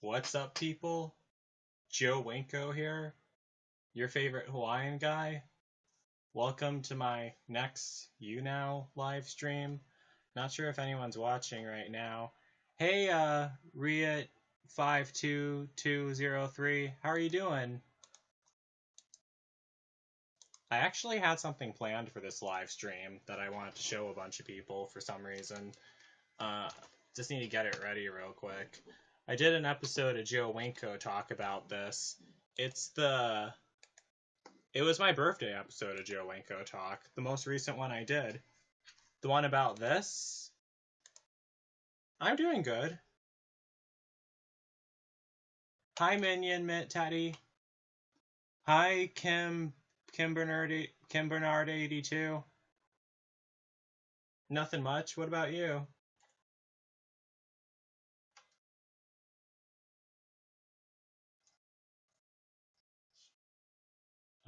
What's up, people? Joe Winko here, your favorite Hawaiian guy. Welcome to my next YouNow live stream. Not sure if anyone's watching right now. Hey, Riot52203, how are you doing? I actually had something planned for this live stream that I wanted to show a bunch of people for some reason. Uh, just need to get it ready real quick. I did an episode of Joe Winko talk about this. It was my birthday episode of Joe Winko Talk, the most recent one I did. The one about this. I'm doing good. Hi Minion Mint Teddy. Hi Kim Bernard 82. Nothing much. What about you?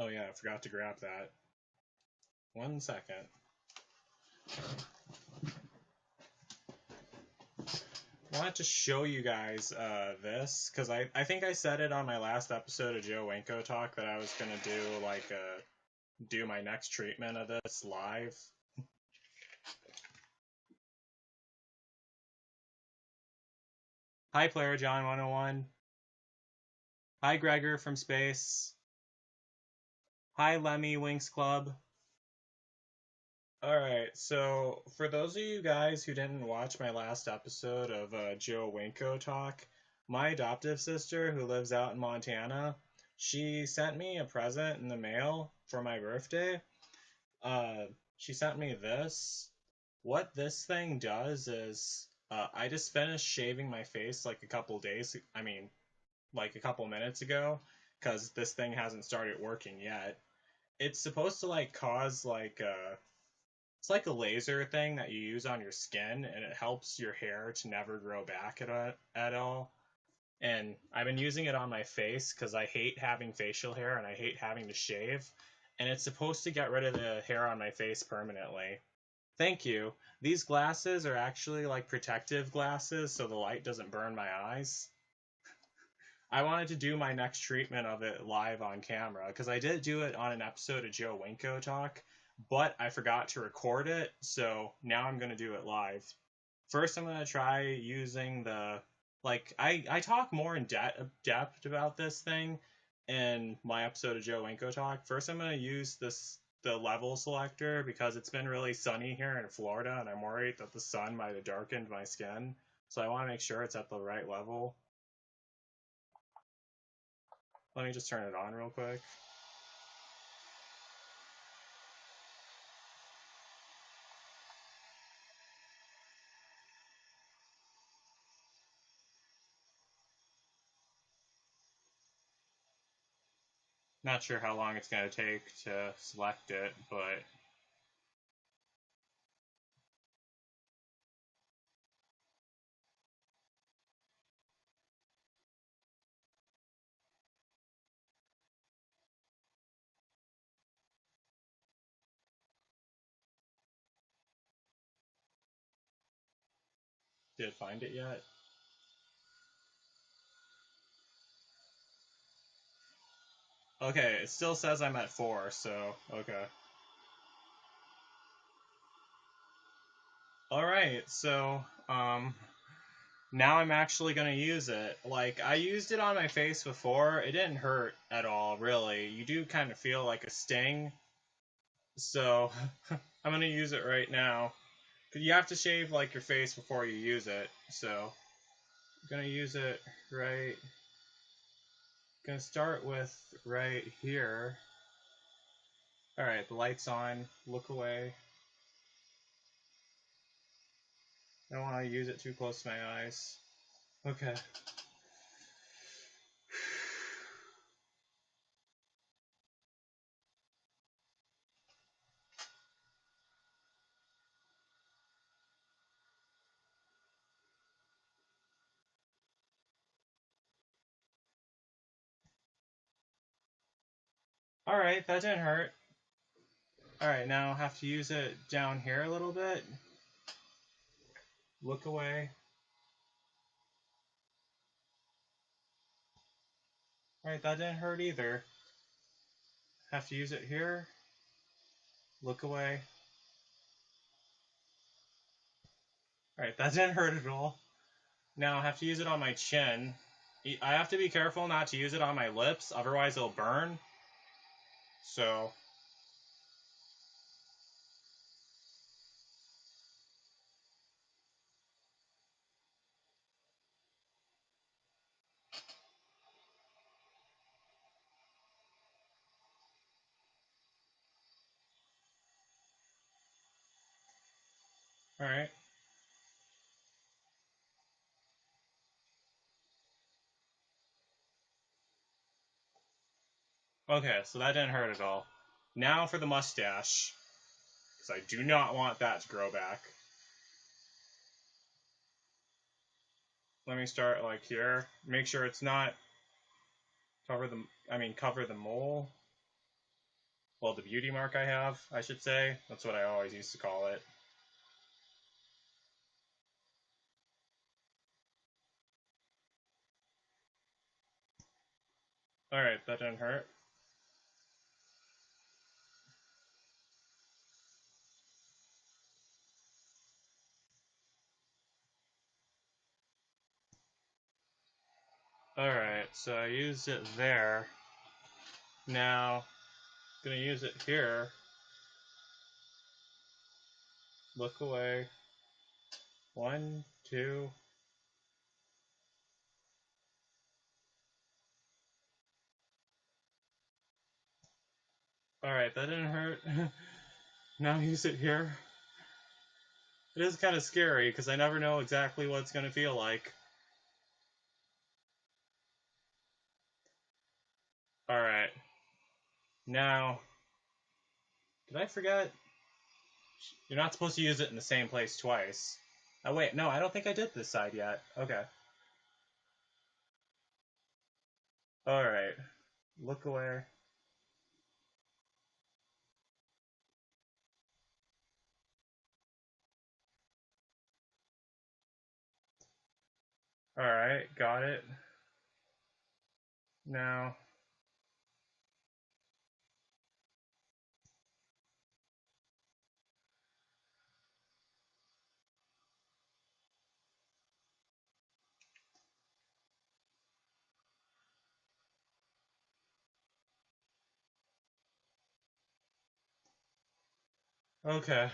Oh yeah, I forgot to grab that. 1 second. I wanted to show you guys this because I think I said it on my last episode of Joe Winko Talk that I was gonna do my next treatment of this live. Hi Player John 101. Hi Gregor from Space. Hi Lemmy Winks Club. Alright, so for those of you guys who didn't watch my last episode of Joe Winko Talk, my adoptive sister who lives out in Montana, she sent me a present in the mail for my birthday. Uh, she sent me this. What this thing does is, I just finished shaving my face like a couple days, like a couple minutes ago, because this thing hasn't started working yet. It's supposed to like cause it's like a laser thing that you use on your skin, and it helps your hair to never grow back at all. And I've been using it on my face because I hate having facial hair and I hate having to shave. And it's supposed to get rid of the hair on my face permanently. Thank you. These glasses are actually like protective glasses so the light doesn't burn my eyes. I wanted to do my next treatment of it live on camera because I did do it on an episode of Joe Winko Talk, but I forgot to record it, so now I'm going to do it live. First, I'm going to try using I talk more in depth about this thing in my episode of Joe Winko Talk. First, I'm going to use the level selector because it's been really sunny here in Florida, and I'm worried that the sun might have darkened my skin, so I want to make sure it's at the right level. Let me just turn it on real quick. Not sure how long it's going to take to select it, but did it find it yet? Okay, it still says I'm at 4, so okay. Alright, so, now I'm actually gonna use it. Like, I used it on my face before, it didn't hurt at all, really. You do kind of feel like a sting, so I'm gonna use it right now. You have to shave, like, your face before you use it, so I'm gonna use it right. Gonna start with right here. Alright, the light's on. Look away. I don't want to use it too close to my eyes. Okay. Alright, that didn't hurt. Alright, now I'll have to use it down here a little bit. Look away. Alright, that didn't hurt either. Have to use it here. Look away. Alright, that didn't hurt at all. Now I have to use it on my chin. I have to be careful not to use it on my lips, otherwise it'll burn. So, alright. Okay, so that didn't hurt at all. Now for the mustache, because I do not want that to grow back. Let me start like here. Make sure it's not cover the mole. Well, the beauty mark I have, I should say. That's what I always used to call it. Alright, that didn't hurt. Alright, so I used it there. Now, gonna use it here. Look away. 1, 2. Alright, that didn't hurt. Now use it here. It is kind of scary because I never know exactly what it's gonna feel like. Alright. Now, did I forget? You're not supposed to use it in the same place twice. Oh wait, no, I don't think I did this side yet. Okay. Alright. Look away. Alright, got it. Now. Okay.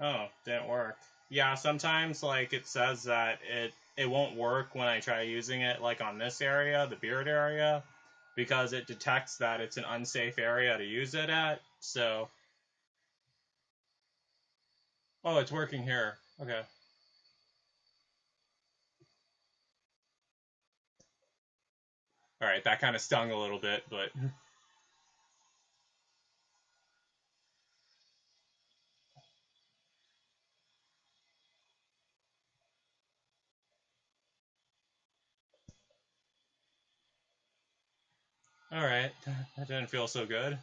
Oh, didn't work. Yeah, sometimes like it says that it won't work when I try using it like on this area, the beard area, because it detects that it's an unsafe area to use it at. So, oh, it's working here. Okay. All right, that kind of stung a little bit, but all right, that didn't feel so good.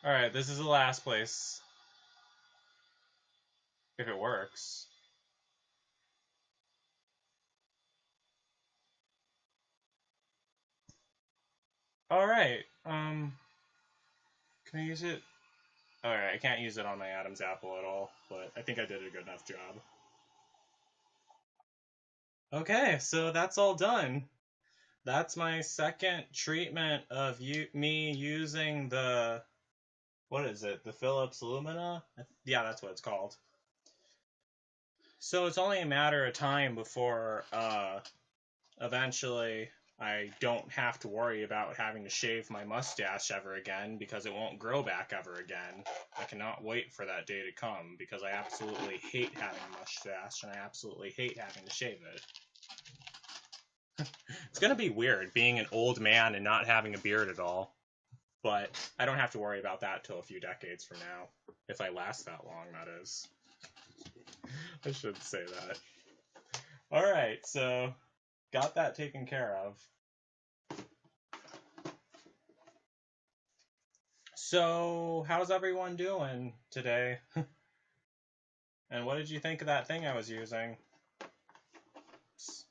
All right, this is the last place if it works. All right. Can I use it? All right, I can't use it on my Adam's apple at all, but I think I did a good enough job. Okay, so that's all done. That's my second treatment of me using the what is it? The Philips Lumina? Yeah, that's what it's called. So it's only a matter of time before eventually I don't have to worry about having to shave my mustache ever again because it won't grow back ever again. I cannot wait for that day to come because I absolutely hate having a mustache and I absolutely hate having to shave it. It's gonna be weird being an old man and not having a beard at all. But I don't have to worry about that till a few decades from now. If I last that long, that is. I shouldn't say that. Alright, so got that taken care of. So, how's everyone doing today? And what did you think of that thing I was using?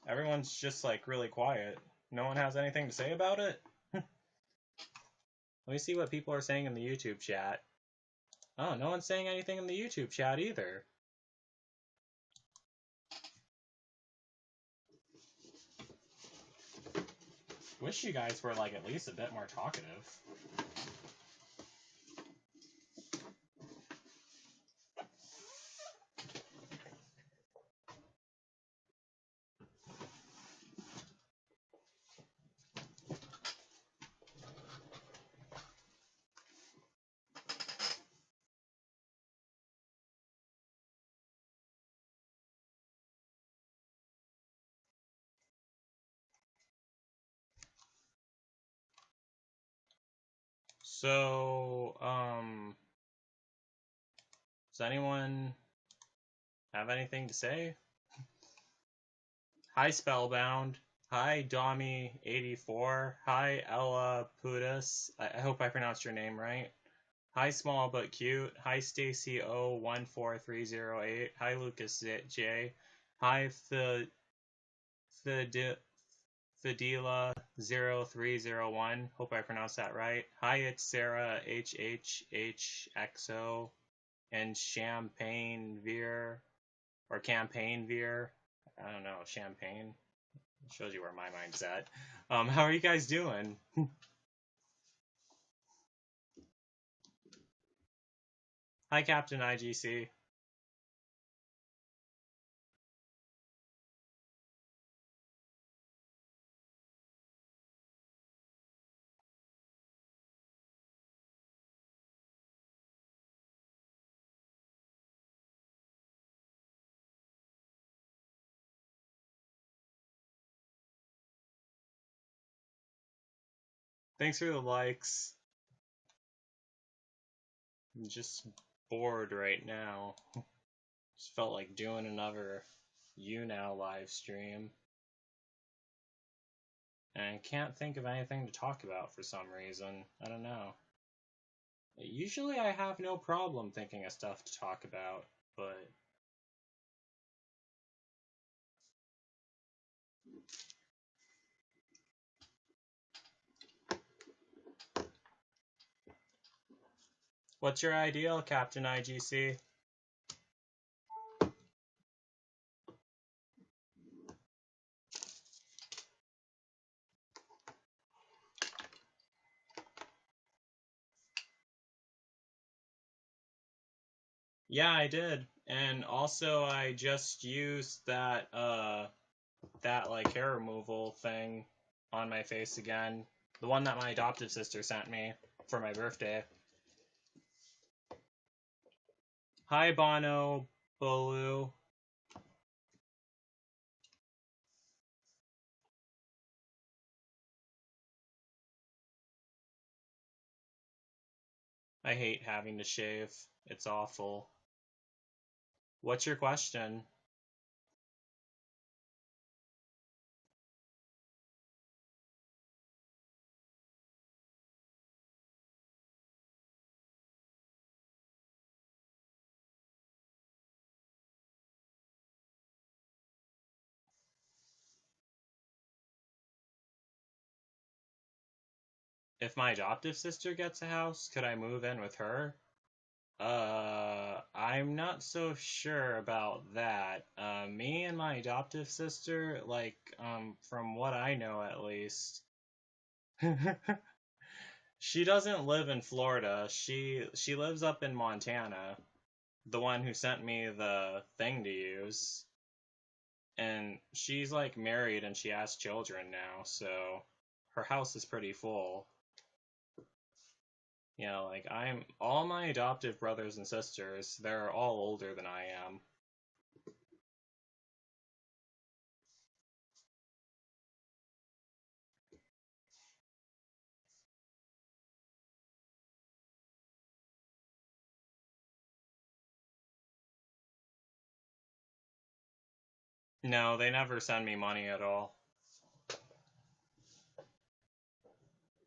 Everyone's just like really quiet. No one has anything to say about it? Let me see what people are saying in the YouTube chat. Oh, no one's saying anything in the YouTube chat either. Wish you guys were like at least a bit more talkative. So, does anyone have anything to say? Hi, Spellbound. Hi, Domi84. Hi, Ella Pudas. I hope I pronounced your name right. Hi, Small But Cute. Hi, Stacy O14308. Hi, Lucas J. Hi, Fidela0301. Hope I pronounced that right. Hi, it's Sarah HHHXO and Champagne Veer or Campaign Veer. I don't know, Champagne. Shows you where my mind's at. How are you guys doing? Hi, Captain IGC. Thanks for the likes. I'm just bored right now. Just felt like doing another YouNow live stream. And I can't think of anything to talk about for some reason. I don't know. Usually I have no problem thinking of stuff to talk about, but what's your ideal, Captain IGC? Yeah, I did. And also I just used that that like hair removal thing on my face again. The one that my adoptive sister sent me for my birthday. Hi Bono Bolu. I hate having to shave. It's awful. What's your question? If my adoptive sister gets a house, could I move in with her? I'm not so sure about that. Me and my adoptive sister, like, from what I know at least, she doesn't live in Florida. She lives up in Montana, the one who sent me the thing to use. And she's like married and she has children now, so her house is pretty full. You know, like I'm all my adoptive brothers and sisters, they're all older than I am. No, they never send me money at all.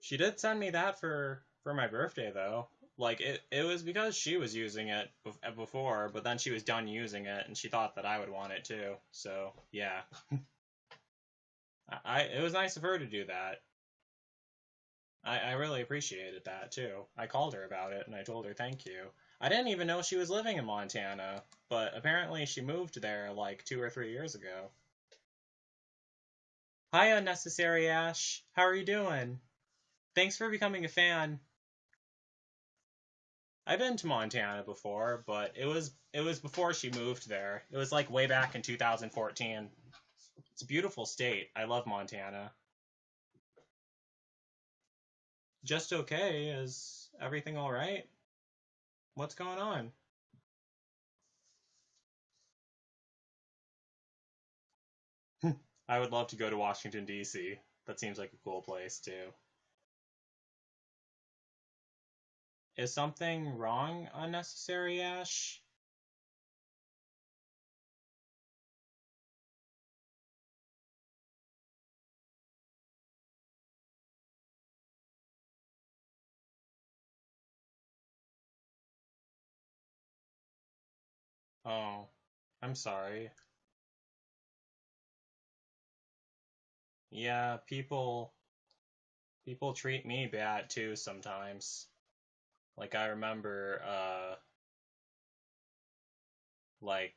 She did send me that for my birthday though. Like it was because she was using it before, but then she was done using it and she thought that I would want it too. So, yeah. I it was nice of her to do that. I really appreciated that too. I called her about it and I told her thank you. I didn't even know she was living in Montana, but apparently she moved there like 2 or 3 years ago. Hi, Unnecessary Ash. How are you doing? Thanks for becoming a fan. I've been to Montana before, but it was before she moved there. It was like way back in 2014. It's a beautiful state. I love Montana. Just okay. Is everything all right? What's going on? I would love to go to Washington D.C. That seems like a cool place too. Is something wrong, Unnecessary Ash? Oh, I'm sorry. Yeah, people treat me bad too sometimes. Like I remember like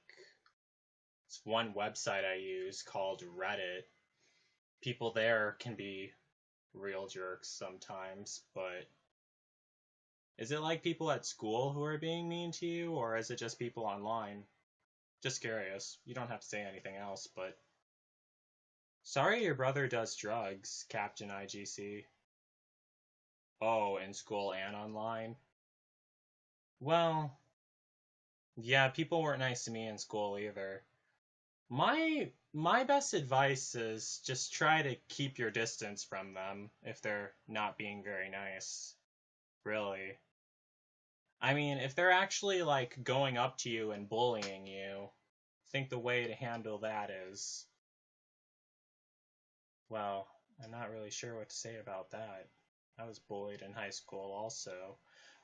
it's one website I use called Reddit. People there can be real jerks sometimes, but is it like people at school who are being mean to you, or is it just people online? Just curious. You don't have to say anything else, but sorry your brother does drugs, Captain IGC. Oh, in school and online? Well, yeah, people weren't nice to me in school either. My best advice is just try to keep your distance from them if they're not being very nice. Really. I mean, if they're actually like going up to you and bullying you, I think the way to handle that is, well, I'm not really sure what to say about that. I was bullied in high school also.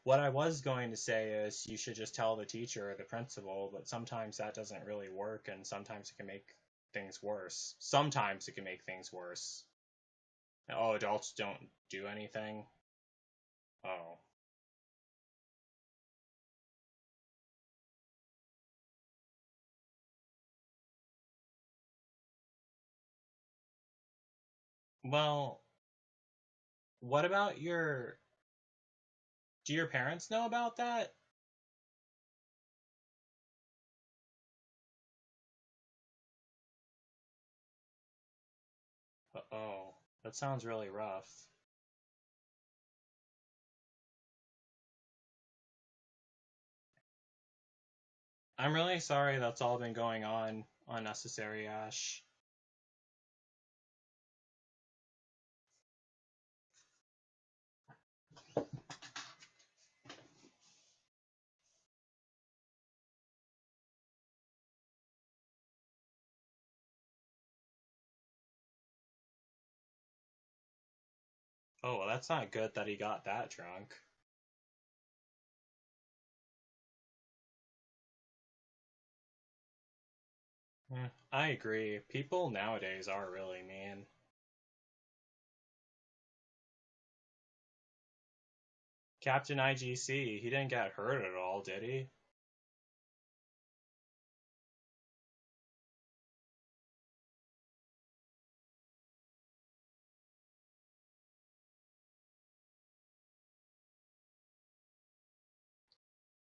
What I was going to say is you should just tell the teacher or the principal, but sometimes that doesn't really work and sometimes it can make things worse. Sometimes it can make things worse. Oh, adults don't do anything? Oh. Well, what about your. Do your parents know about that? Oh, that sounds really rough. I'm really sorry that's all been going on, Unnecessary Ash. Oh, well, that's not good that he got that drunk. I agree. People nowadays are really mean. Captain IGC, he didn't get hurt at all, did he?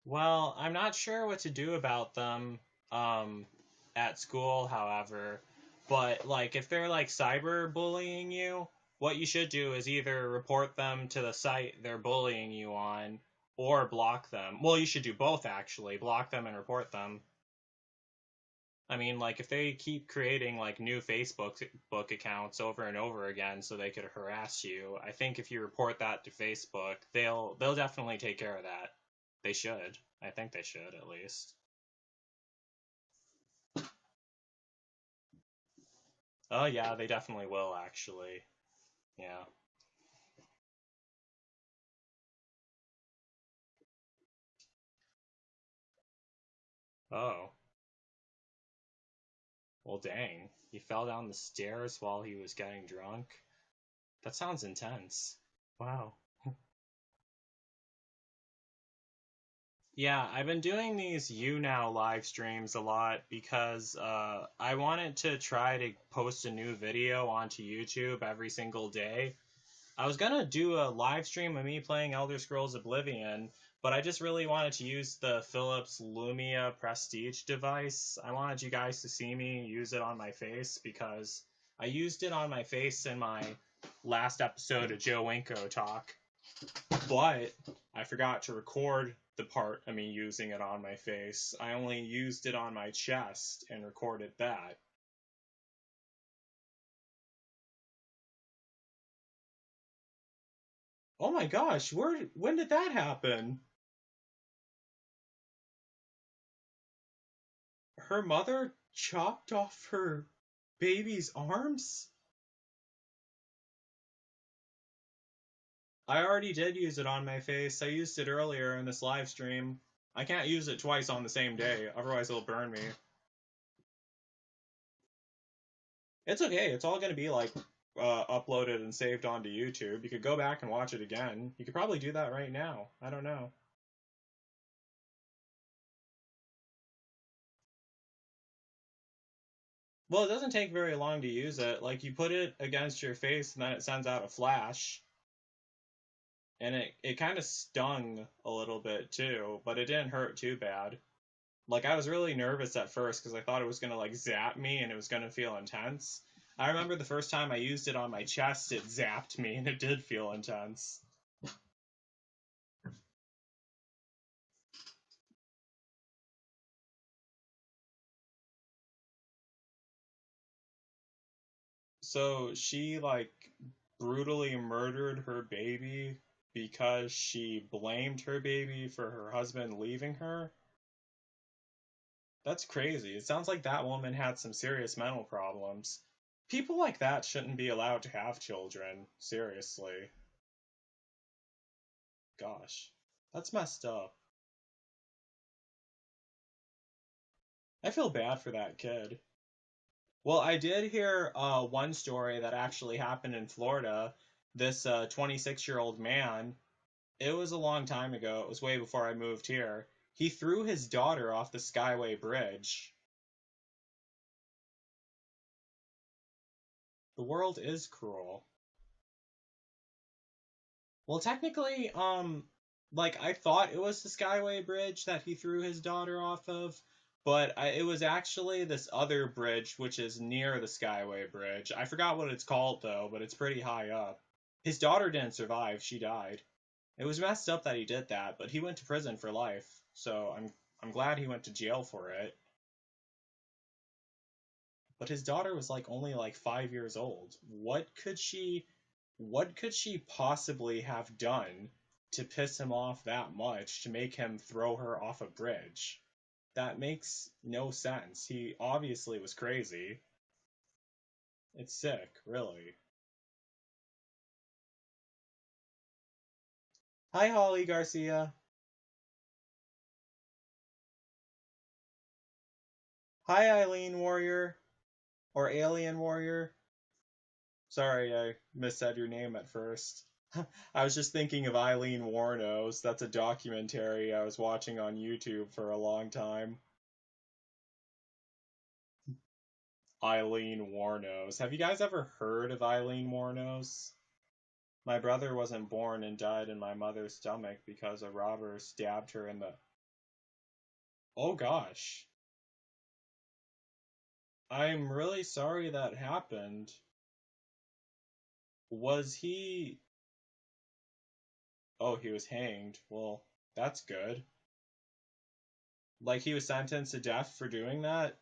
Well, I'm not sure what to do about them um at school, however, but like if they're like cyberbullying you, what you should do is either report them to the site they're bullying you on or block them. Well, you should do both actually, block them and report them. I mean, like if they keep creating like new Facebook book accounts over and over again so they could harass you, I think if you report that to Facebook, they'll definitely take care of that. They should. I think they should at least. Oh yeah, they definitely will actually. Yeah. Oh. Well, dang. He fell down the stairs while he was getting drunk. That sounds intense. Wow. Yeah, I've been doing these YouNow live streams a lot because I wanted to try to post a new video onto YouTube every single day. I was gonna do a live stream of me playing Elder Scrolls Oblivion, but I just really wanted to use the Philips Lumia Prestige device. I wanted you guys to see me use it on my face because I used it on my face in my last episode of Joe Winko Talk, but I forgot to record the part of me using it on my face. I only used it on my chest and recorded that. Oh my gosh, when did that happen? Her mother chopped off her baby's arms? I already did use it on my face. I used it earlier in this live stream. I can't use it twice on the same day, otherwise it'll burn me. It's okay. It's all going to be like uploaded and saved onto YouTube. You could go back and watch it again. You could probably do that right now. I don't know. Well, it doesn't take very long to use it. Like you put it against your face and then it sends out a flash. And it kind of stung a little bit too, but it didn't hurt too bad. Like I was really nervous at first because I thought it was gonna like zap me and it was gonna feel intense. I remember the first time I used it on my chest, it zapped me and it did feel intense. So she like brutally murdered her baby because she blamed her baby for her husband leaving her. That's crazy. It sounds like that woman had some serious mental problems. People like that shouldn't be allowed to have children. Seriously. Gosh. That's messed up. I feel bad for that kid. Well, I did hear one story that actually happened in Florida. This 26-year-old man, it was a long time ago. It was way before I moved here. He threw his daughter off the Skyway Bridge. The world is cruel. Well, technically, like I thought it was the Skyway Bridge that he threw his daughter off of, but it was actually this other bridge which is near the Skyway Bridge. I forgot what it's called though, but it's pretty high up. His daughter didn't survive; she died. It was messed up that he did that, but he went to prison for life, so I'm glad he went to jail for it. But his daughter was like only like 5 years old. What could she possibly have done to piss him off that much to make him throw her off a bridge? That makes no sense. He obviously was crazy. It's sick, really. Hi, Holly Garcia. Hi, Eileen Warrior. Or Alien Warrior. Sorry, I missaid your name at first. I was just thinking of Eileen Warnos. That's a documentary I was watching on YouTube for a long time. Eileen Warnos. Have you guys ever heard of Eileen Warnos? My brother wasn't born and died in my mother's stomach because a robber stabbed her in the. Oh gosh. I'm really sorry that happened. Was he. Oh, he was hanged. Well, that's good. Like he was sentenced to death for doing that?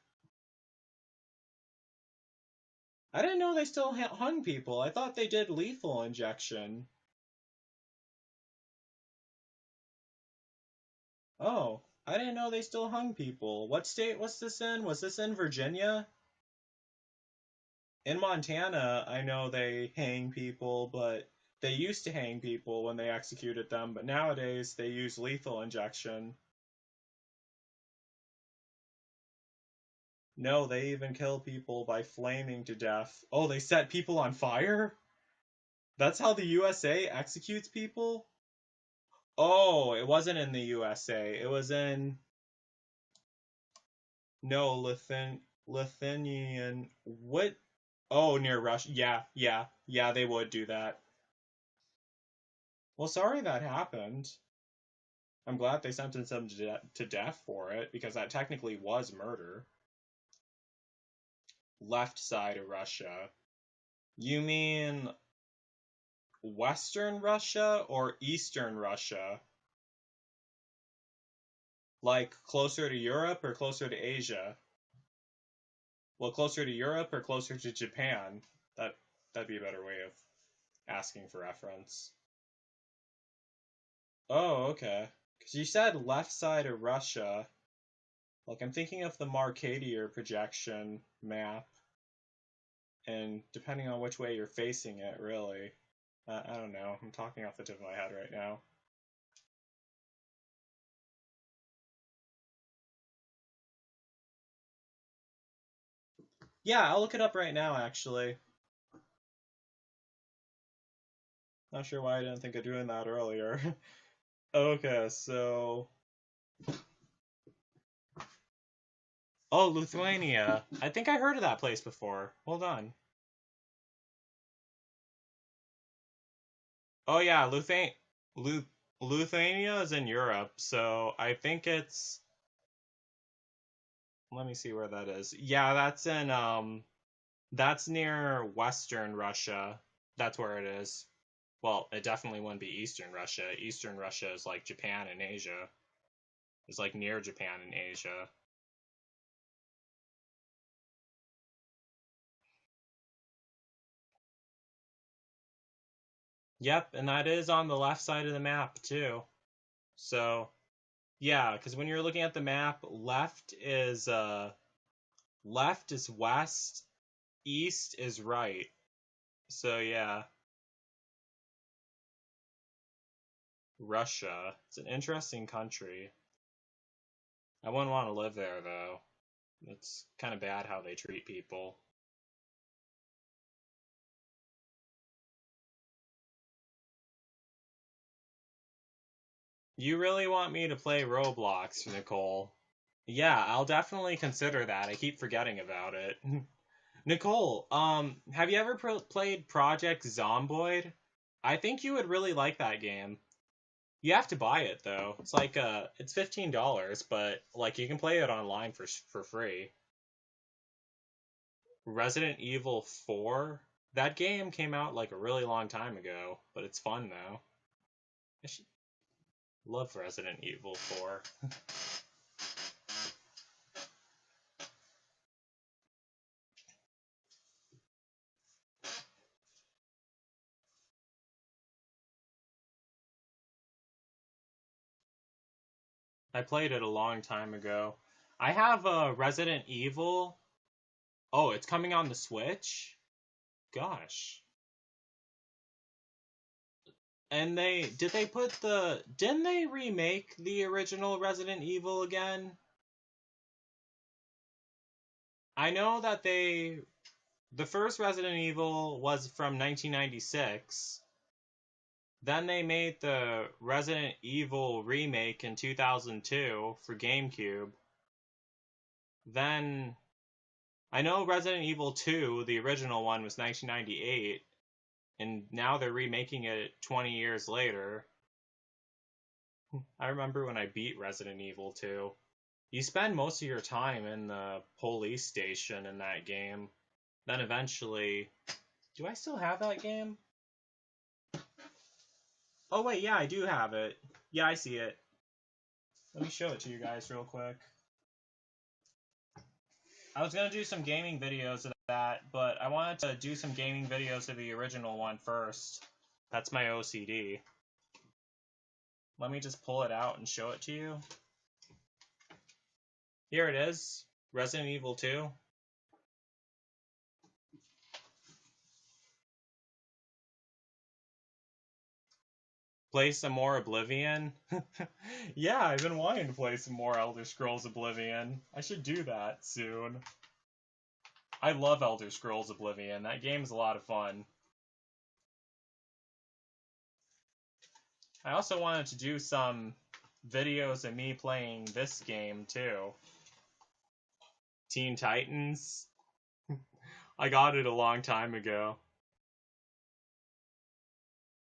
I didn't know they still hung people. I thought they did lethal injection. Oh, I didn't know they still hung people. What state was this in? Was this in Virginia? In Montana, I know they hang people, but they used to hang people when they executed them, but nowadays they use lethal injection. No, they even kill people by flaming to death. Oh, they set people on fire? That's how the USA executes people? Oh, it wasn't in the USA. It was in no Lithuanian. What? Oh, near Russia. Yeah. They would do that. Well, sorry that happened. I'm glad they sentenced him to death for it because that technically was murder. Left side of Russia. You mean Western Russia or Eastern Russia? Like closer to Europe or closer to Asia? Well, closer to Europe or closer to Japan? That'd be a better way of asking for reference. Oh, okay. Because you said left side of Russia. Like I'm thinking of the Mercator projection map, and depending on which way you're facing it, really. I don't know. I'm talking off the tip of my head right now. Yeah, I'll look it up right now, actually. Not sure why I didn't think of doing that earlier. Okay, so. Oh, Lithuania. I think I heard of that place before. Hold on. Oh, yeah, Lithuania is in Europe, so I think it's. Let me see where that is. Yeah, that's near Western Russia. That's where it is. Well, it definitely wouldn't be Eastern Russia. Eastern Russia is like Japan and Asia. It's like near Japan and Asia. Yep, and that is on the left side of the map too. So, yeah, because when you're looking at the map, left is west, east is right. So, yeah, Russia. It's an interesting country. I wouldn't want to live there though. It's kind of bad how they treat people. You really want me to play Roblox, Nicole? Yeah, I'll definitely consider that. I keep forgetting about it. Nicole, have you ever played Project Zomboid? I think you would really like that game. You have to buy it though. It's $15, but like you can play it online for free. Resident Evil 4? That game came out like a really long time ago, but it's fun though. I should love Resident Evil 4. I played it a long time ago. I have a Resident Evil. Oh, it's coming on the Switch? Gosh. And didn't they remake the original Resident Evil again? I know that the first Resident Evil was from 1996. Then they made the Resident Evil remake in 2002 for GameCube. Then I know Resident Evil 2, the original one, was 1998, and now they're remaking it 20 years later. I remember when I beat Resident Evil 2. You spend most of your time in the police station in that game. Then eventually. Do I still have that game? Oh, wait, yeah, I do have it. Yeah, I see it. Let me show it to you guys real quick. I was going to do some gaming videos of that, but I wanted to do some gaming videos of the original one first. That's my OCD. Let me just pull it out and show it to you. Here it is, Resident Evil 2. Play some more Oblivion? Yeah, I've been wanting to play some more Elder Scrolls Oblivion. I should do that soon. I love Elder Scrolls Oblivion. That game's a lot of fun. I also wanted to do some videos of me playing this game too. Teen Titans. I got it a long time ago.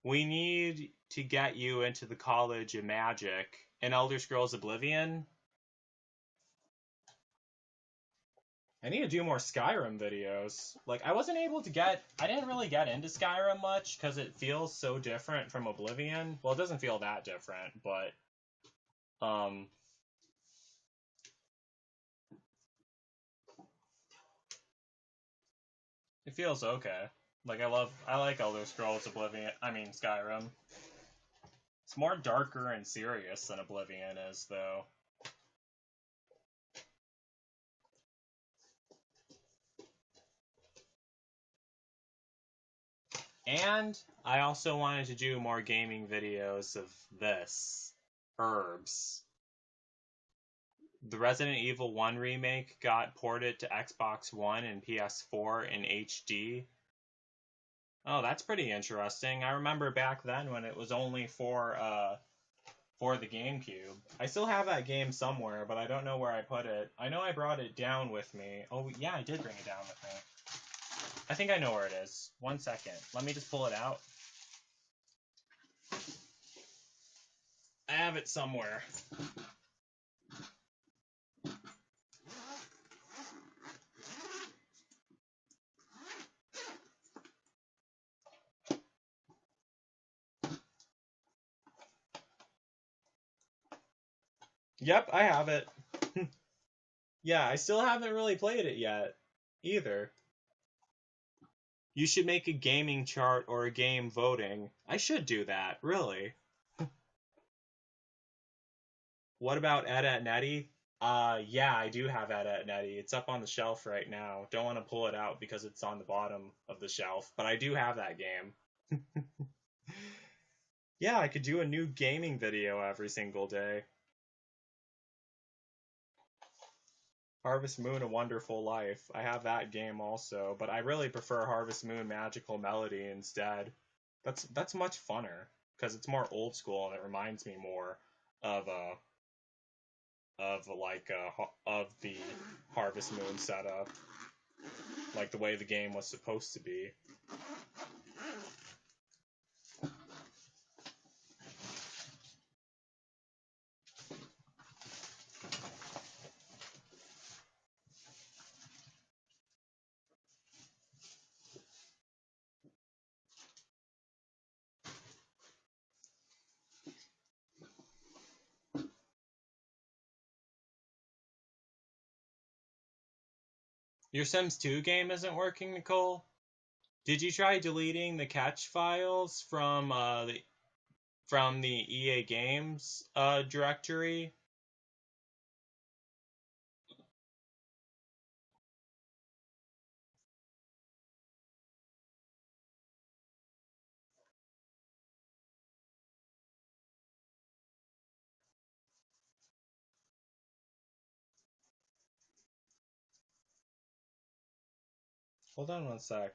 We need to get you into the College of Magic. In Elder Scrolls Oblivion, I need to do more Skyrim videos. Like, I didn't really get into Skyrim much because it feels so different from Oblivion. Well, it doesn't feel that different, but, um, it feels okay. Like, I like Elder Scrolls Oblivion, I mean, Skyrim. It's more darker and serious than Oblivion is, though. And I also wanted to do more gaming videos of this. Herbs. The Resident Evil 1 remake got ported to Xbox One and PS4 in HD. Oh, that's pretty interesting. I remember back then when it was only for the GameCube. I still have that game somewhere, but I don't know where I put it. I know I brought it down with me. Oh, yeah, I did bring it down with me. I think I know where it is. 1 second. Let me just pull it out. I have it somewhere. Yep, I have it. Yeah, I still haven't really played it yet, either. You should make a gaming chart or a game voting. I should do that, really. What about Ed at Netty? Yeah, I do have Ed at Netty. It's up on the shelf right now. Don't want to pull it out because it's on the bottom of the shelf, but I do have that game. Yeah, I could do a new gaming video every single day. Harvest Moon: A Wonderful Life. I have that game also, but I really prefer Harvest Moon: Magical Melody instead. That's much funner because it's more old school and it reminds me more of of the Harvest Moon setup, like the way the game was supposed to be. Your Sims 2 game isn't working, Nicole? Did you try deleting the catch files from the EA Games directory? Hold on 1 sec.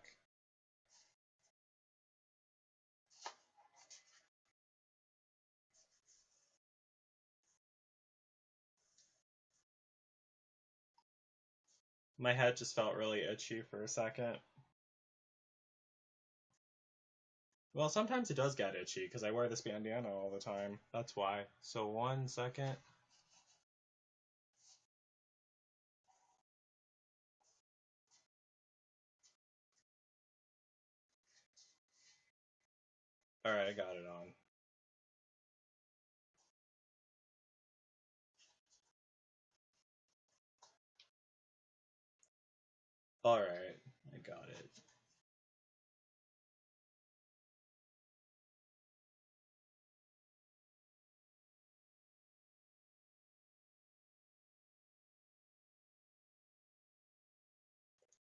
My head just felt really itchy for a second. Well, sometimes it does get itchy because I wear this bandana all the time. That's why. So 1 second. Alright, I got it on. Alright, I got it.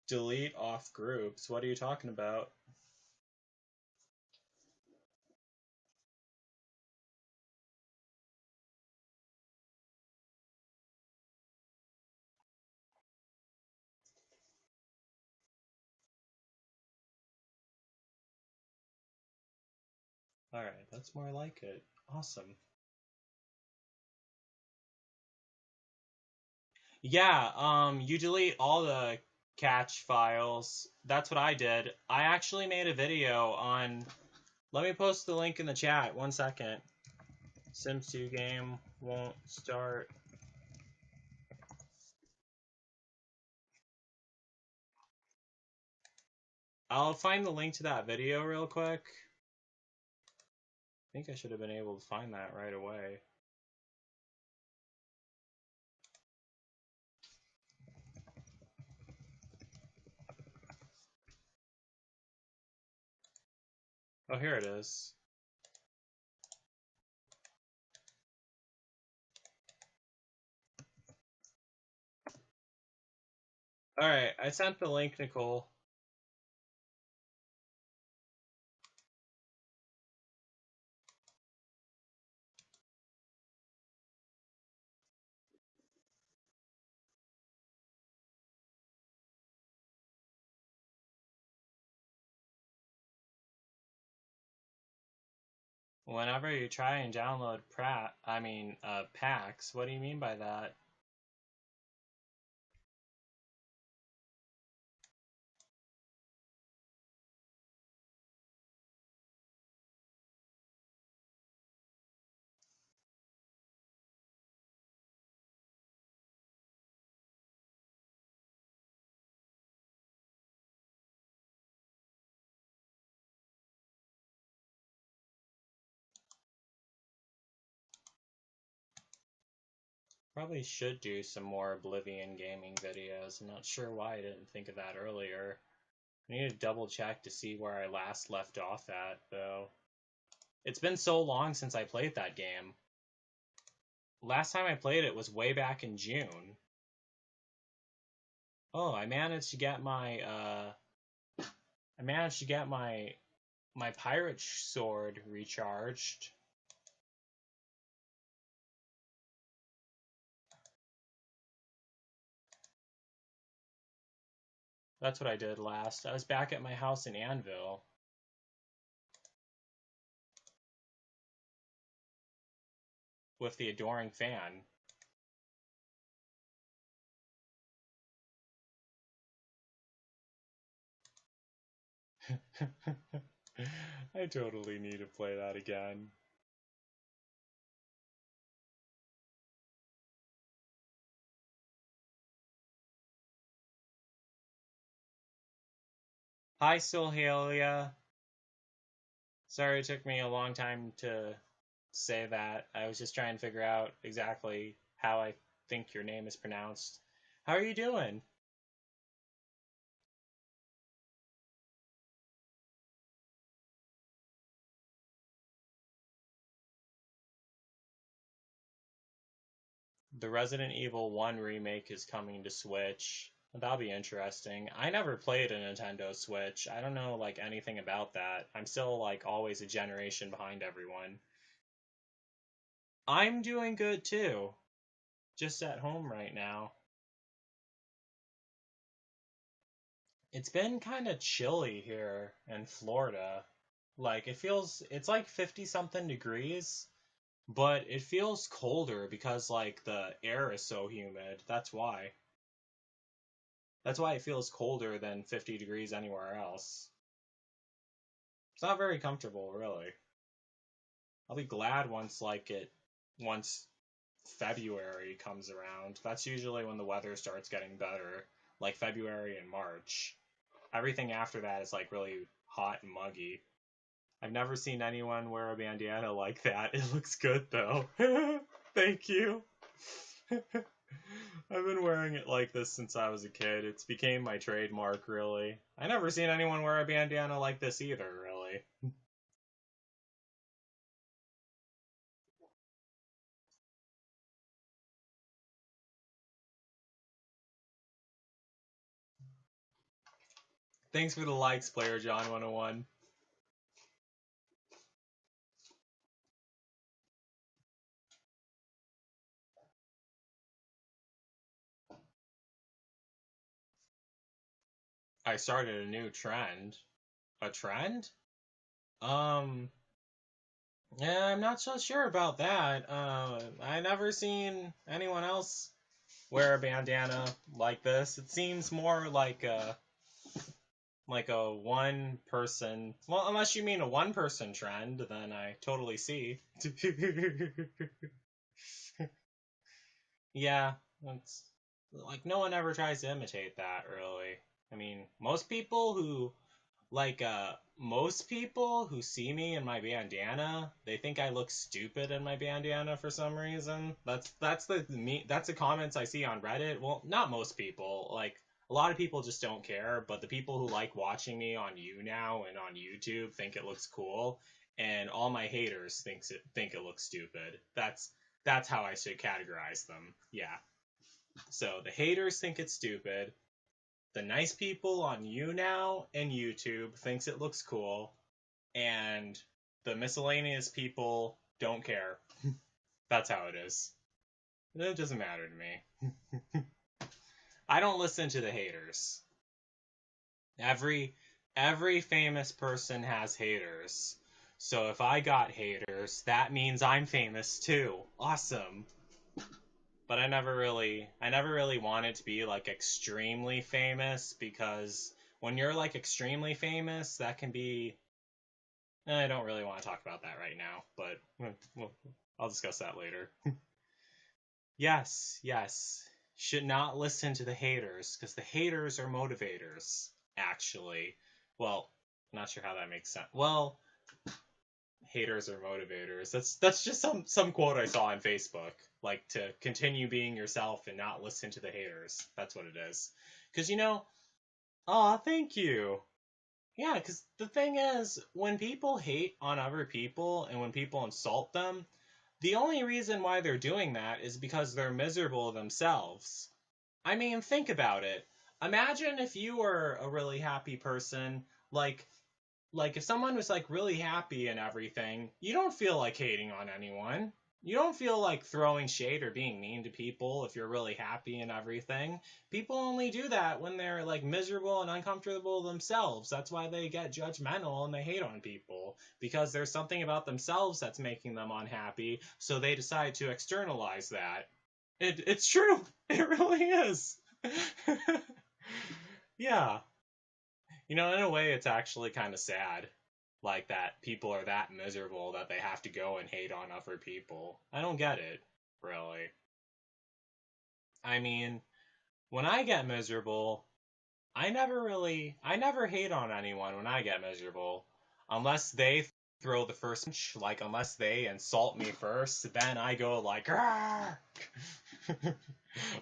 Delete off groups? What are you talking about? Alright, that's more like it. Awesome. Yeah, you delete all the catch files. That's what I did. I actually made a video on. Let me post the link in the chat. 1 second. Sims 2 game won't start. I'll find the link to that video real quick. I think I should have been able to find that right away. Oh, here it is. Alright, I sent the link, Nicole. Whenever you try and download packs, what do you mean by that? Probably should do some more Oblivion gaming videos. I'm not sure why I didn't think of that earlier. I need to double check to see where I last left off at, though. It's been so long since I played that game. Last time I played it was way back in June. Oh, I managed to get my pirate sword recharged. That's what I did last. I was back at my house in Anvil with the adoring fan. I totally need to play that again. Hi, Silhalia. Sorry it took me a long time to say that. I was just trying to figure out exactly how I think your name is pronounced. How are you doing? The Resident Evil 1 remake is coming to Switch. That'll be interesting. I never played a Nintendo Switch. I don't know like anything about that. I'm still like always a generation behind everyone. I'm doing good too. Just at home right now. It's been kind of chilly here in Florida. Like it's like 50 something degrees, but it feels colder because like the air is so humid. That's why. That's why it feels colder than 50 degrees anywhere else. It's not very comfortable, really. I'll be glad once February comes around. That's usually when the weather starts getting better, like February and March. Everything after that is like really hot and muggy. I've never seen anyone wear a bandana like that. It looks good though. Thank you. I've been wearing it like this since I was a kid. It's became my trademark, really. I never seen anyone wear a bandana like this either, really. Thanks for the likes, Player John 101. I started a new trend. A trend? Um, Yeah, I'm not so sure about that. I never seen anyone else wear a bandana like this. It seems more like a one person. Well, unless you mean a one person trend, then I totally see. Yeah, that's like no one ever tries to imitate that, really. I mean, most people who see me in my bandana, they think I look stupid in my bandana for some reason. That's the comments I see on Reddit. Well, not most people. Like a lot of people just don't care, but the people who like watching me on YouNow and on YouTube think it looks cool, and all my haters think it looks stupid. That's how I should categorize them. Yeah. So the haters think it's stupid. The nice people on YouNow and YouTube thinks it looks cool, and the miscellaneous people don't care. That's how it is. It doesn't matter to me. I don't listen to the haters. Every every famous person has haters. So if I got haters, that means I'm famous too. Awesome. But I never really wanted to be like extremely famous because when you're like extremely famous, that can be I don't really want to talk about that right now, but I'll discuss that later. Yes, yes. Should not listen to the haters because the haters are motivators, actually. Well, not sure how that makes sense. Well, haters are motivators. That's just some quote I saw on Facebook. Like to continue being yourself and not listen to the haters. That's what it is. Because aw, thank you. Yeah, because the thing is, when people hate on other people and when people insult them, the only reason why they're doing that is because they're miserable themselves. I mean, think about it. Imagine if you were a really happy person, like if someone was like really happy and everything, you don't feel like hating on anyone. You don't feel like throwing shade or being mean to people if you're really happy and everything. People only do that when they're like miserable and uncomfortable themselves. That's why they get judgmental and they hate on people because there's something about themselves that's making them unhappy, so they decide to externalize that. It's true. It really is. Yeah. In a way, it's actually kind of sad. Like that people are that miserable that they have to go and hate on other people. I don't get it, really. I mean, when I get miserable, I never hate on anyone when I get miserable. Unless they throw the first punch, like unless they insult me first, then I go like, "Argh!"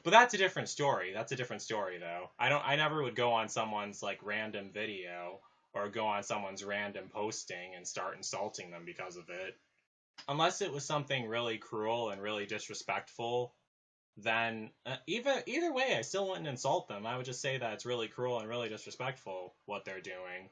But that's a different story. That's a different story though. I never would go on someone's like random video or go on someone's random posting and start insulting them because of it. Unless it was something really cruel and really disrespectful, then either way, I still wouldn't insult them. I would just say that it's really cruel and really disrespectful what they're doing.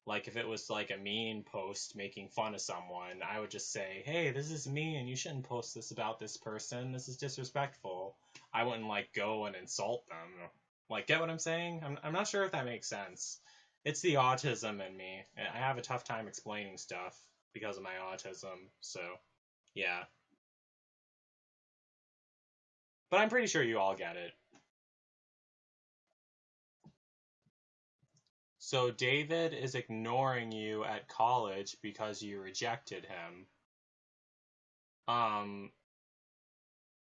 Like if it was like a mean post making fun of someone, I would just say, "Hey, this is mean. You shouldn't post this about this person. This is disrespectful." I wouldn't like go and insult them. Like, get what I'm saying? I'm not sure if that makes sense. It's the autism in me. I have a tough time explaining stuff because of my autism. So, yeah. But I'm pretty sure you all get it. So David is ignoring you at college because you rejected him. Um,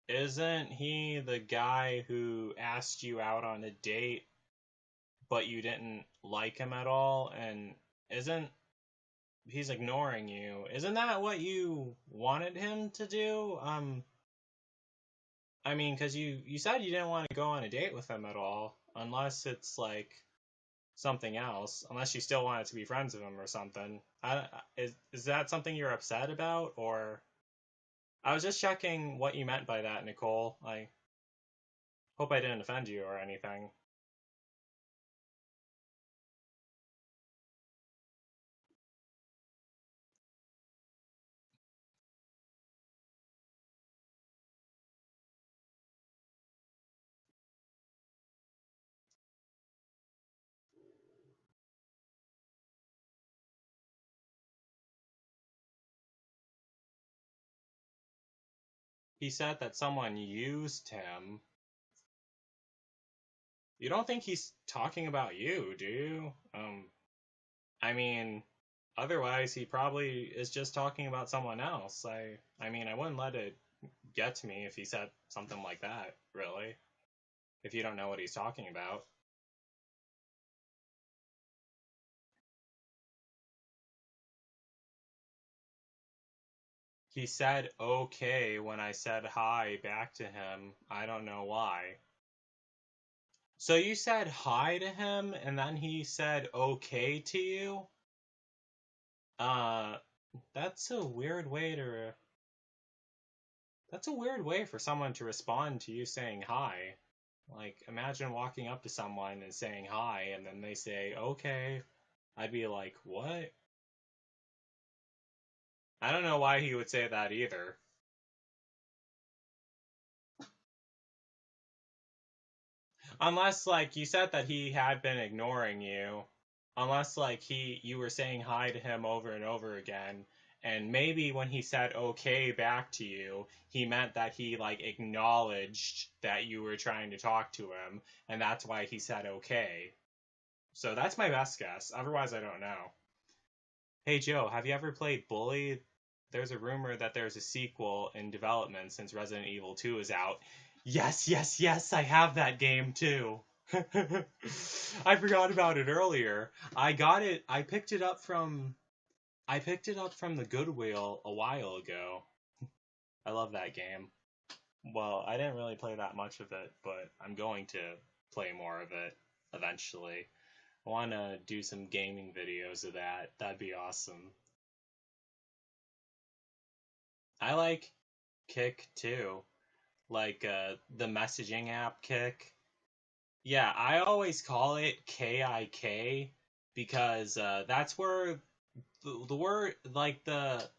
isn't he the guy who asked you out on a date, but you didn't like him at all? And isn't he's ignoring you? Isn't that what you wanted him to do? I mean, because you said you didn't want to go on a date with him at all, unless it's like something else, unless you still wanted to be friends with him or something. Is that something you're upset about, or I was just checking what you meant by that, Nicole. I hope I didn't offend you or anything. He said that someone used him. You don't think he's talking about you, do you? I mean, otherwise he probably is just talking about someone else. I mean, I wouldn't let it get to me if he said something like that, really. If you don't know what he's talking about. He said okay when I said hi back to him. I don't know why. So you said hi to him and then he said okay to you? Uh, that's a weird way to that's a weird way for someone to respond to you saying hi. Like, imagine walking up to someone and saying hi, and then they say, okay. I'd be like, what? I don't know why he would say that either. Unless, like, you said that he had been ignoring you. Unless, like, you were saying hi to him over and over again, and maybe when he said okay back to you, he meant that he, like, acknowledged that you were trying to talk to him, and that's why he said okay. So that's my best guess. Otherwise, I don't know. Hey Joe, have you ever played Bully? There's a rumor that there's a sequel in development since Resident Evil 2 is out. Yes, yes, yes, I have that game too. I forgot about it earlier. I picked it up from the Goodwill a while ago. I love that game. Well, I didn't really play that much of it, but I'm going to play more of it eventually. I want to do some gaming videos of that. That'd be awesome. I like Kick too, like the messaging app Kick. Yeah, I always call it KIK because that's where the word like the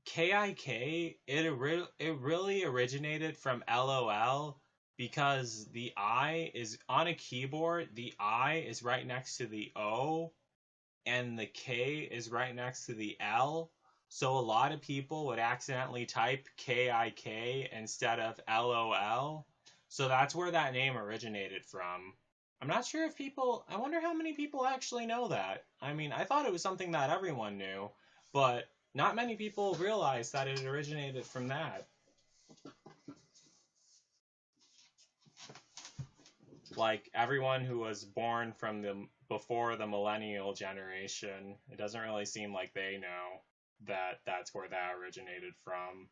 KIK it really originated from LOL because the I is on a keyboard, the I is right next to the O and the K is right next to the L. So a lot of people would accidentally type KIK instead of LOL. So that's where that name originated from. I'm not sure if people, I wonder how many people actually know that. I mean, I thought it was something that everyone knew, but not many people realize that it originated from that. Like everyone who was born from the before the millennial generation, it doesn't really seem like they know that that's where that originated from.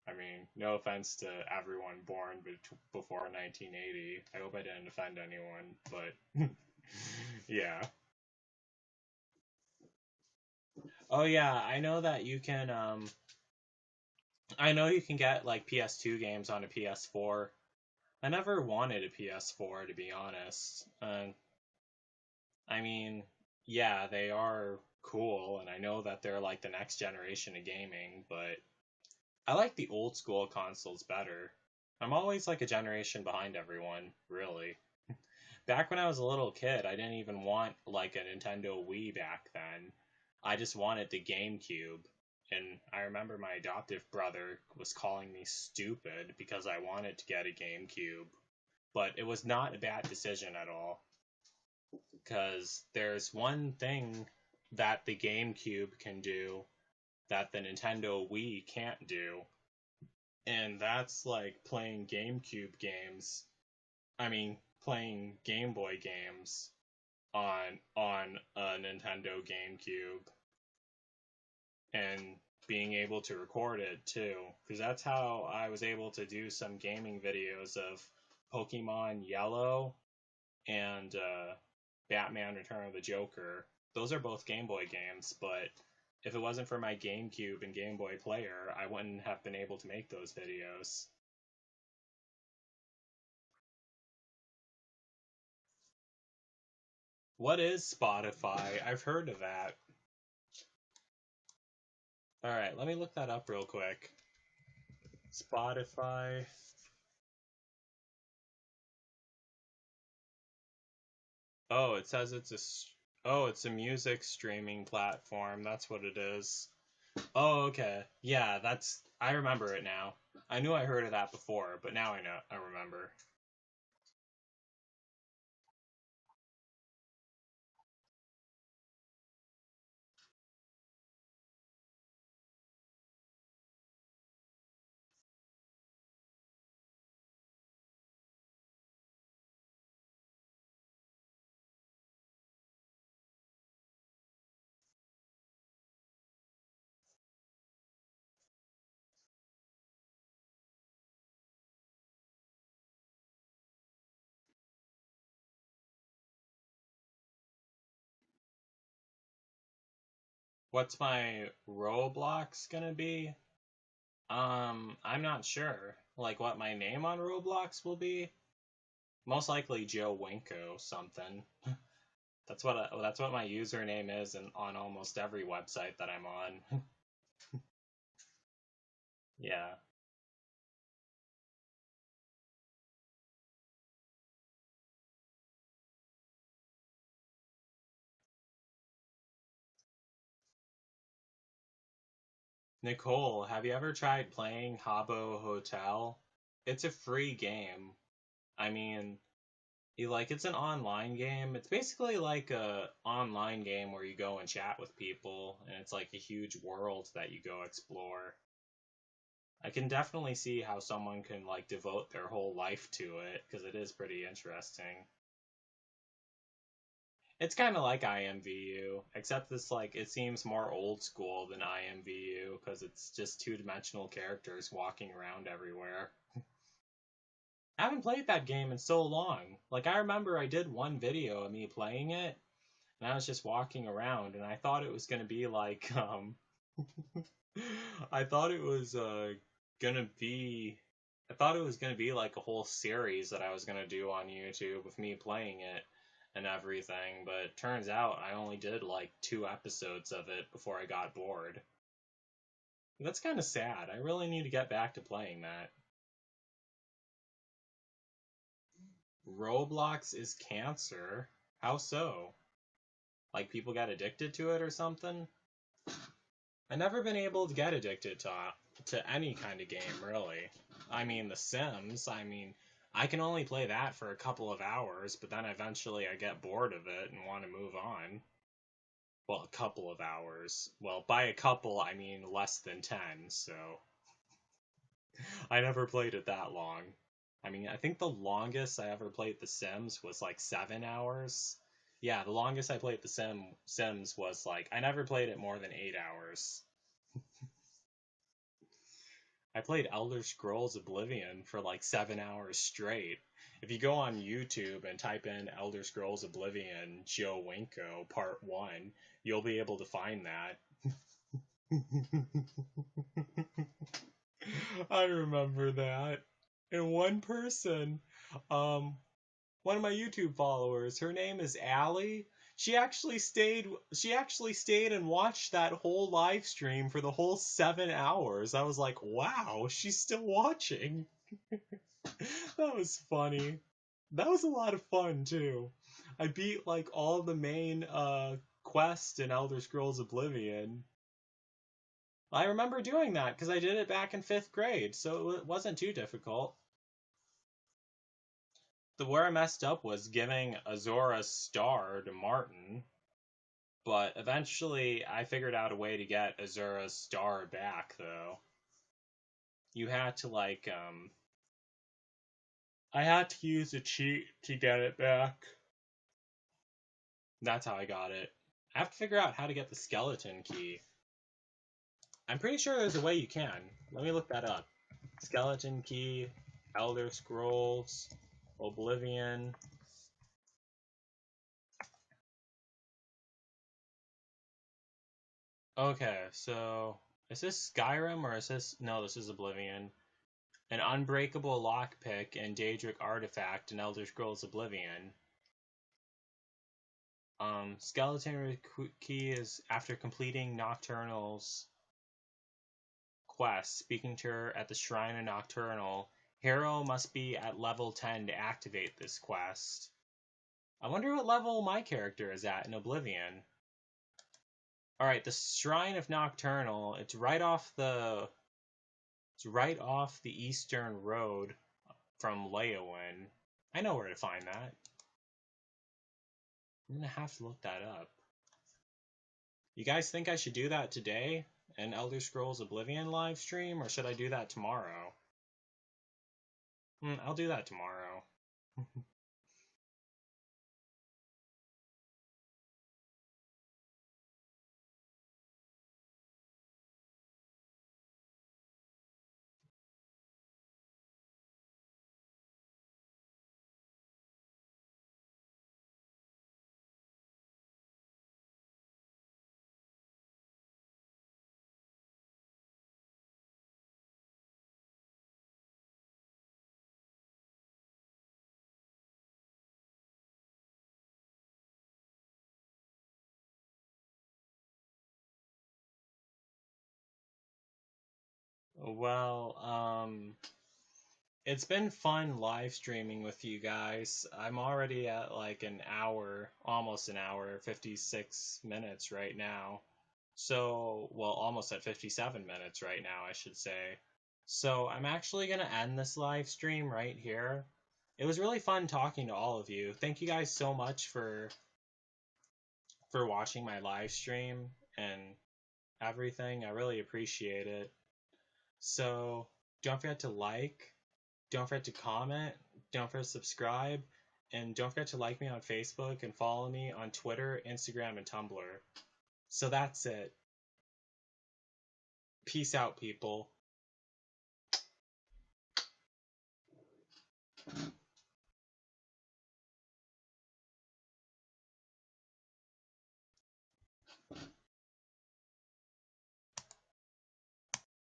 I mean, no offense to everyone born before 1980. I hope I didn't offend anyone, but yeah. Oh yeah, I know that you can I know you can get like PS2 games on a PS4. I never wanted a PS4 to be honest. I mean, yeah, they are cool, and I know that they're like the next generation of gaming, but I like the old school consoles better. I'm always like a generation behind everyone, really. Back when I was a little kid, I didn't even want like a Nintendo Wii back then. I just wanted the GameCube. And I remember my adoptive brother was calling me stupid because I wanted to get a GameCube. But it was not a bad decision at all. Because there's one thing that the GameCube can do that the Nintendo Wii can't do, and that's like playing GameCube games. I mean, playing Game Boy games on a Nintendo GameCube and being able to record it too, because that's how I was able to do some gaming videos of Pokemon Yellow and Batman Return of the Joker. Those are both Game Boy games, but if it wasn't for my GameCube and Game Boy Player, I wouldn't have been able to make those videos. What is Spotify? I've heard of that. Alright, let me look that up real quick. Spotify. Oh, it says it's a music streaming platform. That's what it is. Oh, okay. Yeah, that's. I remember it now. I knew I heard of that before, but now I know. I remember. What's my Roblox gonna be? I'm not sure. Like what my name on Roblox will be? Most likely Joe Winko something. That's what my username is and on almost every website that I'm on. Yeah. Nicole, have you ever tried playing Habbo Hotel? It's a free game. I mean, it's an online game. It's basically like a online game where you go and chat with people and it's like a huge world that you go explore. I can definitely see how someone can like devote their whole life to it because it is pretty interesting. It's kind of like IMVU, except this like it seems more old school than IMVU because it's just two-dimensional characters walking around everywhere. I haven't played that game in so long. Like I remember I did one video of me playing it and I was just walking around and I thought it was going to be like I thought it was gonna be I thought it was gonna be like a whole series that I was gonna do on YouTube with me playing it and everything, but it turns out I only did like 2 episodes of it before I got bored. That's kind of sad. I really need to get back to playing that. Roblox is cancer. How so? Like people got addicted to it or something? I've never been able to get addicted to any kind of game, really. I mean, The Sims, I can only play that for a couple of hours, but then eventually I get bored of it and want to move on. Well, a couple of hours. Well, by a couple, I mean less than 10, so I never played it that long. I mean, I think the longest I ever played The Sims was like 7 hours. Yeah, the longest I played Sims was like, I never played it more than 8 hours. I played Elder Scrolls Oblivion for like 7 hours straight. If you go on YouTube and type in Elder Scrolls Oblivion Joe Winko Part 1, you'll be able to find that. I remember that. And one person, um, one of my YouTube followers, her name is Allie. She actually stayed and watched that whole live stream for the whole 7 hours. I was like, wow, she's still watching. That was funny. That was a lot of fun too. I beat like all the main quests in Elder Scrolls Oblivion. I remember doing that because I did it back in 5th grade, so it wasn't too difficult. The where I messed up was giving Azora's star to Martin, but eventually I figured out a way to get Azora's star back though. You had to I had to use a cheat to get it back. That's how I got it. I have to figure out how to get the skeleton key. I'm pretty sure there's a way you can. Let me look that up. Skeleton key, Elder Scrolls, Oblivion. Okay, so is this Skyrim or is this no, this is Oblivion. An unbreakable lockpick and Daedric artifact in Elder Scrolls Oblivion. Skeleton key is after completing Nocturnal's quest, speaking to her at the Shrine of Nocturnal. Hero must be at level 10 to activate this quest. I wonder what level my character is at in Oblivion. All right, the Shrine of Nocturnal. It's right off the Eastern Road from Leowin. I know where to find that. I'm gonna have to look that up. You guys think I should do that today? An Elder Scrolls Oblivion live stream, or should I do that tomorrow? I'll do that tomorrow. Well, it's been fun live streaming with you guys. I'm already at like an hour, almost an hour, 56 minutes right now. So, well, almost at 57 minutes right now, I should say. So, I'm actually going to end this live stream right here. It was really fun talking to all of you. Thank you guys so much for watching my live stream and everything. I really appreciate it. So, don't forget to like, don't forget to comment, don't forget to subscribe, and don't forget to like me on Facebook and follow me on Twitter, Instagram, and Tumblr. So that's it. Peace out, people.